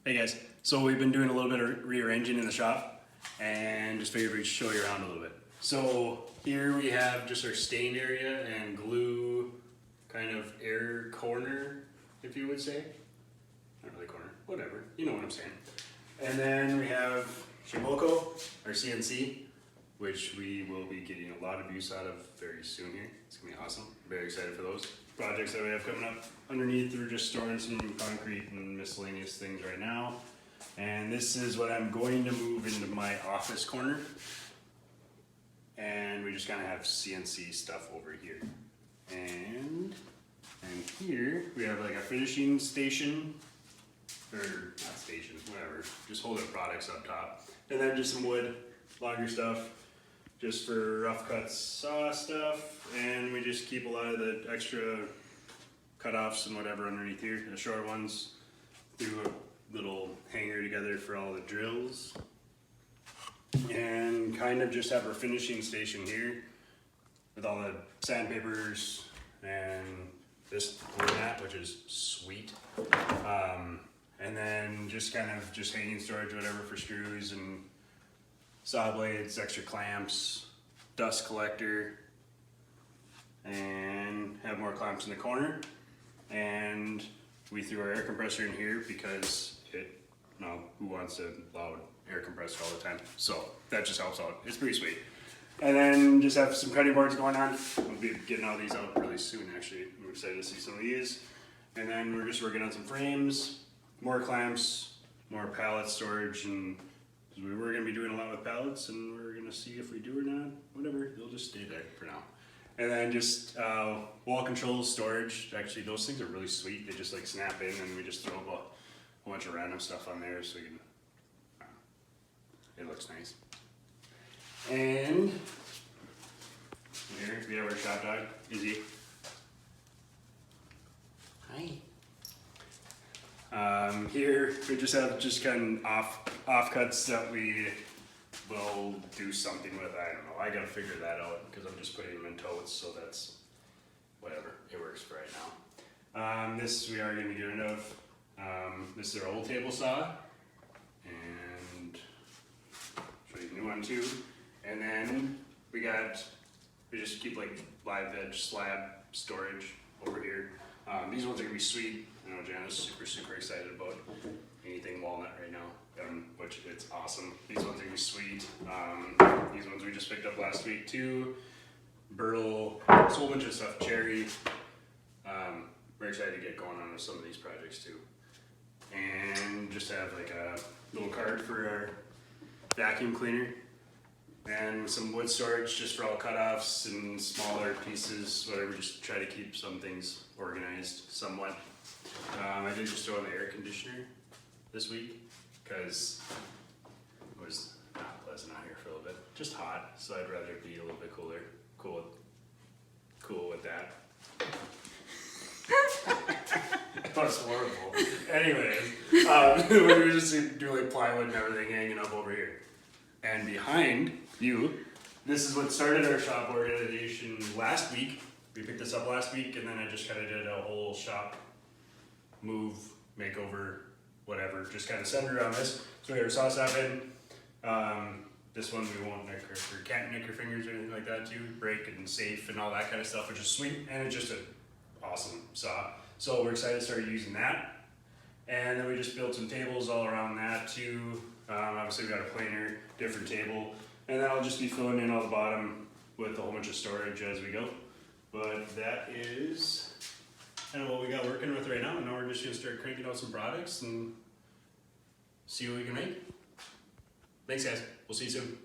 Hey guys, so we've been doing a little bit of rearranging in the shop and just figured we'd show you around a little bit. So here we have just our stain area and glue kind of air corner, if you would say. Not really corner, whatever, you know what I'm saying. And then we have Shiboko, our CNC, which we will be getting a lot of use out of very soon here. It's gonna be awesome. Very excited for those projects that we have coming up. Underneath, we're just storing some concrete and miscellaneous things right now. And this is what I'm going to move into my office corner. And we just kind of have CNC stuff over here. And here we have like a finishing station, or not station, whatever, just holding products up top. And then just some wood, longer stuff, just for rough cuts, saw stuff, and we just keep a lot of the extra cut-offs and whatever underneath here, the short ones, do a little hanger together for all the drills, and kind of just have our finishing station here with all the sandpapers and this mat, which is sweet, and then just kind of just hanging storage, whatever, for screws and saw blades, extra clamps, dust collector, and have more clamps in the corner. And we threw our air compressor in here because who wants a loud air compressor all the time? So that just helps out. It's pretty sweet. And then just have some cutting boards going on. We'll be getting all these out really soon, actually. I'm excited to see some of these. And then we're just working on some frames, more clamps, more pallet storage, and we were going to be doing a lot with pallets, and we're going to see if we do or not. Whatever, they'll just stay there for now. And then just wall controls, storage. Actually, those things are really sweet. They just like snap in, and we just throw a whole bunch of random stuff on there, so you can. It looks nice. And here we have our shop dog, Izzy. Hi. Here we just have kind of offcuts that we will do something with. I don't know. I gotta figure that out because I'm just putting them in totes, so that's whatever. It works for right now. This we are gonna be getting rid of. This is our old table saw, and show you the new one too. And then we just keep like live veg slab storage over here. These ones are gonna be sweet. I know Jana's super excited about anything walnut right now, which it's awesome. These ones are gonna be sweet. These ones we just picked up last week too. Burl, a whole bunch of stuff, cherry. We're excited to get going on with some of these projects too. And just have like a little card for our vacuum cleaner. And some wood storage just for all cutoffs and smaller pieces, whatever, just try to keep some things organized somewhat. I did just throw in the air conditioner this week because it was not pleasant out here for a little bit. Just hot, so I'd rather be a little bit cooler. Cool with that. That was horrible. Anyways, we were just doing like plywood and everything hanging up over here. And behind you, this is what started our shop organization last week. We picked this up last week, and then I just kind of did a whole shop move, makeover, whatever, just kind of centered around this. So we have our saw stop in. This one we won't nick or can't nick your fingers or anything like that too. Break and safe and all that kind of stuff, which is sweet, and it's just an awesome saw. So we're excited to start using that. And then we just built some tables all around that too. Obviously we got a planer, different table, and then I'll just be filling in all the bottom with a whole bunch of storage as we go. But that is kind of what we got working with right now. And now we're just gonna start cranking out some products and see what we can make. Thanks guys, we'll see you soon.